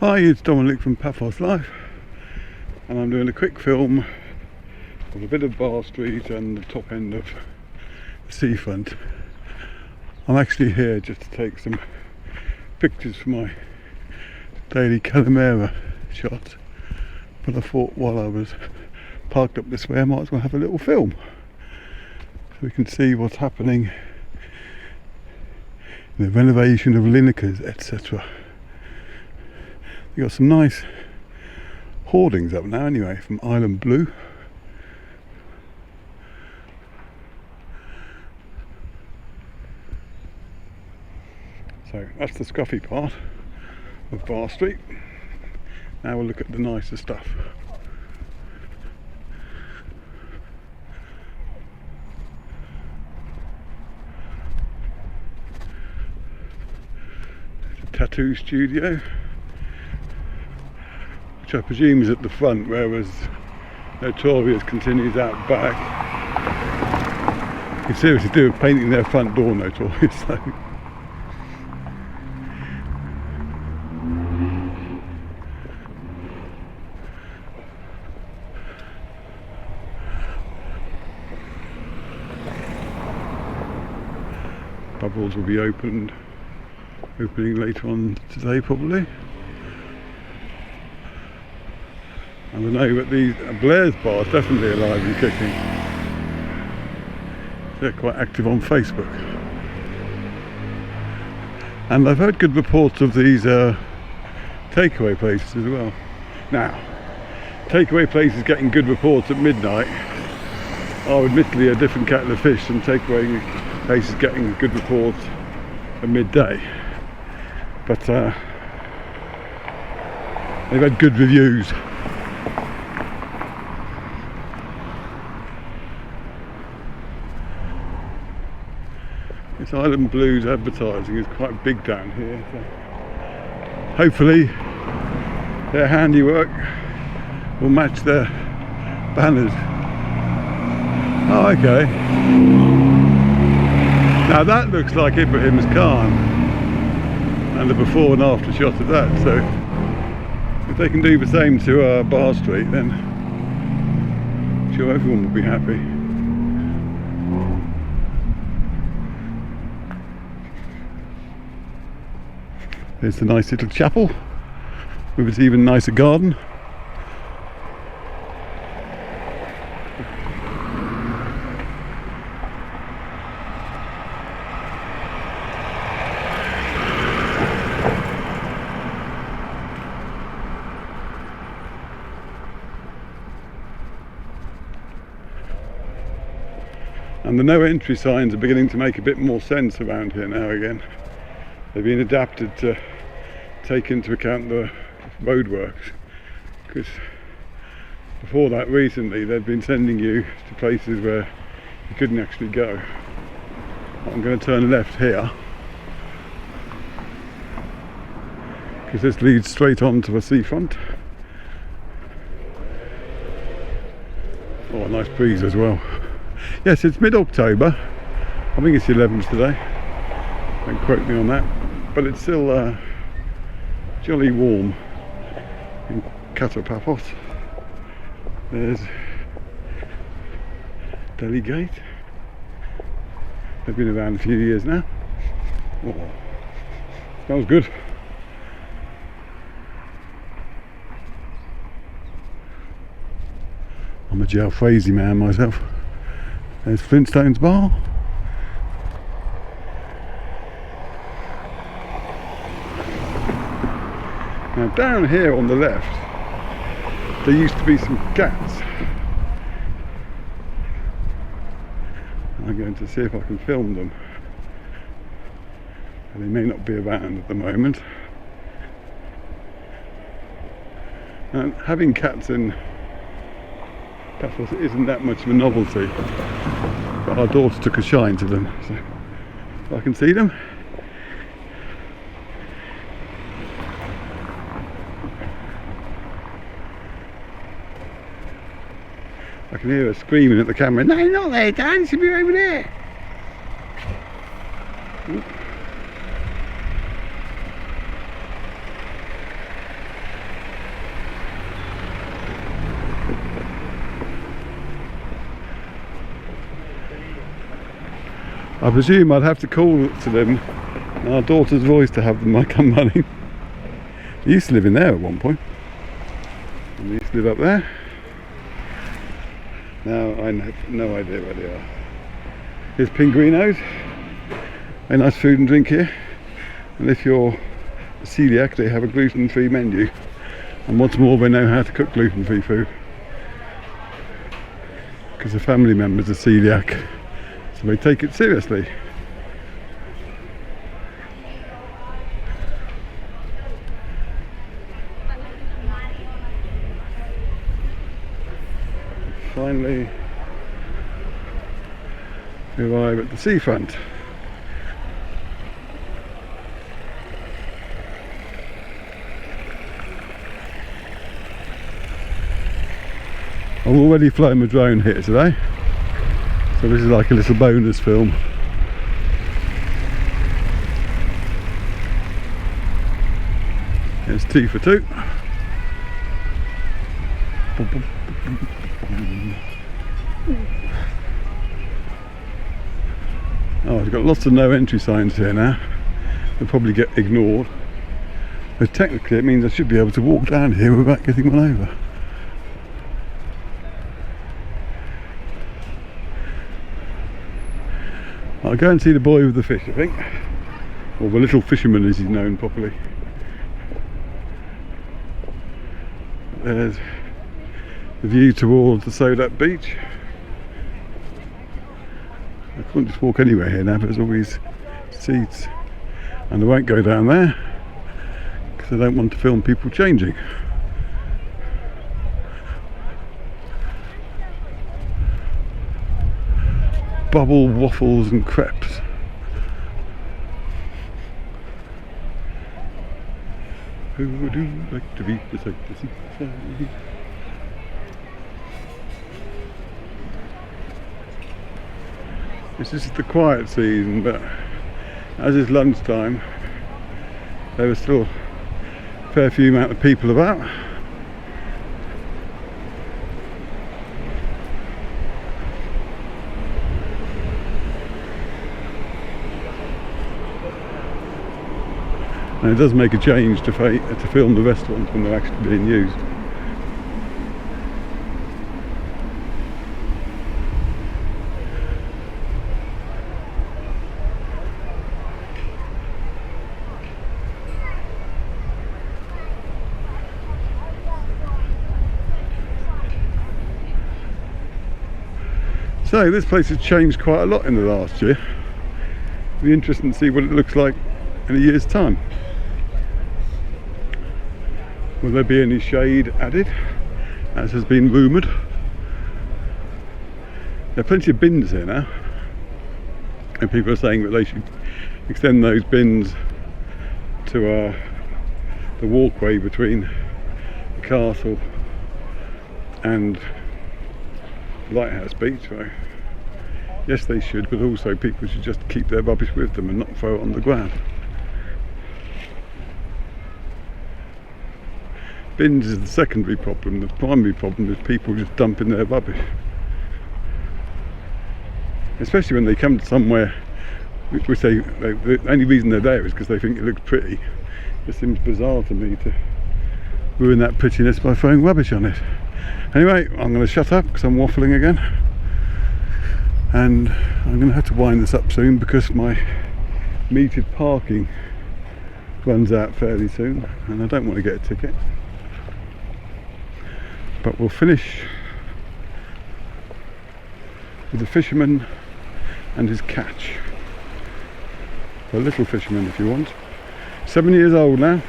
Hi, it's Dominic from Paphos Life, and I'm doing a quick film of a bit of Bar Street and the top end of the seafront. I'm actually here just to take some pictures for my daily Calimera shots, but I thought while I was parked up this way I might as well have a little film so we can see what's happening in the renovation of linicas, etc. You got some nice hoardings up now anyway from Island Blue. So that's the scruffy part of Bar Street. Now we'll look at the nicer stuff. There's a tattoo studio, which I presume is at the front, whereas Notorious continues out back. You can seriously do with painting their front door, Notorious. So. Bubbles will be opening later on today probably. I don't know, but the Blair's bar is definitely alive and kicking. They're quite active on Facebook. And I've heard good reports of these takeaway places as well. Now, takeaway places getting good reports at midnight are admittedly a different kettle of fish than takeaway places getting good reports at midday. But they've had good reviews. This Island Blues advertising is quite big down here, so hopefully their handiwork will match their banners. Oh, okay. Now that looks like Ibrahim's Khan, and the before and after shot of that, so if they can do the same to Bar Street, then I'm sure everyone will be happy. There's the nice little chapel with its even nicer garden. And the no entry signs are beginning to make a bit more sense around here now again. They've been adapted to take into account the roadworks, because before that recently they'd been sending you to places where you couldn't actually go. I'm going to turn left here because this leads straight on to the seafront. Oh, a nice breeze as well. Yes, it's mid-October. I think it's the 11th today. Don't quote me on that. But it's still jolly warm in Paphos. There's Delhi Gate. They've been around a few years now. Oh, smells good. I'm a Jalfrezi man myself. There's Flintstones Bar. Now down here on the left there used to be some cats. I'm going to see if I can film them. They may not be around at the moment. And having cats in Paphos isn't that much of a novelty, but our daughter took a shine to them, so I can see them. I can hear her screaming at the camera, "No, not there, Dan, you should be over there." I presume I'd have to call to them in our daughter's voice to have them come running. They used to live in there at one point, and they used to live up there. Now I have no idea where they are. Here's Pinguinos. Very nice food and drink here, and if you're a celiac they have a gluten-free menu, and what's more, they know how to cook gluten-free food because the family members are celiac, so they take it seriously. Finally we arrive at the seafront. I've already flown my drone here today, so this is like a little bonus film. Here's T for 2. Oh, I've got lots of no entry signs here now. They'll probably get ignored, but technically it means I should be able to walk down here without getting one over. I'll go and see the boy with the fish, I think, or the little fisherman as he's known properly. There's the view towards the Sodat beach. I couldn't just walk anywhere here now, but there's always seats, and I won't go down there because I don't want to film people changing. Bubble waffles and crepes. Who would you like to be beside the seaside? This is the quiet season, but as is lunchtime, there was still a fair few amount of people about. And it does make a change to film the restaurants when they're actually being used. So this place has changed quite a lot in the last year. It'll be interesting to see what it looks like in a year's time. Will there be any shade added, as has been rumoured? There are plenty of bins here now, and people are saying that they should extend those bins to the walkway between the castle and Lighthouse Beach. So yes, they should, but also people should just keep their rubbish with them and not throw it on the ground. Bins is the secondary problem. The primary problem is people just dumping their rubbish, especially when they come to somewhere which the only reason they're there is because they think it looks pretty. It seems bizarre to me to ruin that prettiness by throwing rubbish on it. Anyway, I'm going to shut up because I'm waffling again, and I'm going to have to wind this up soon because my metered parking runs out fairly soon and I don't want to get a ticket. But we'll finish with the fisherman and his catch. A little fisherman, if you want. 7 years old now.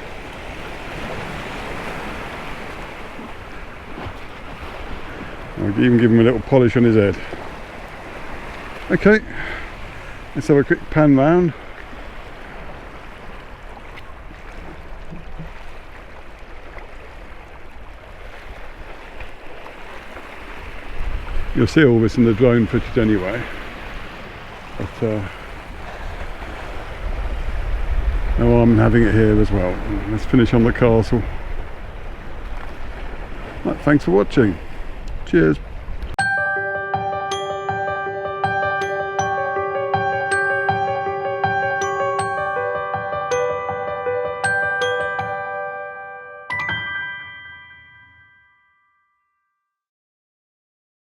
I'll even give him a little polish on his head. Okay, let's have a quick pan round. You'll see all this in the drone footage anyway, but no harm in having it here as well. Let's finish on the castle. Right, thanks for watching. Cheers.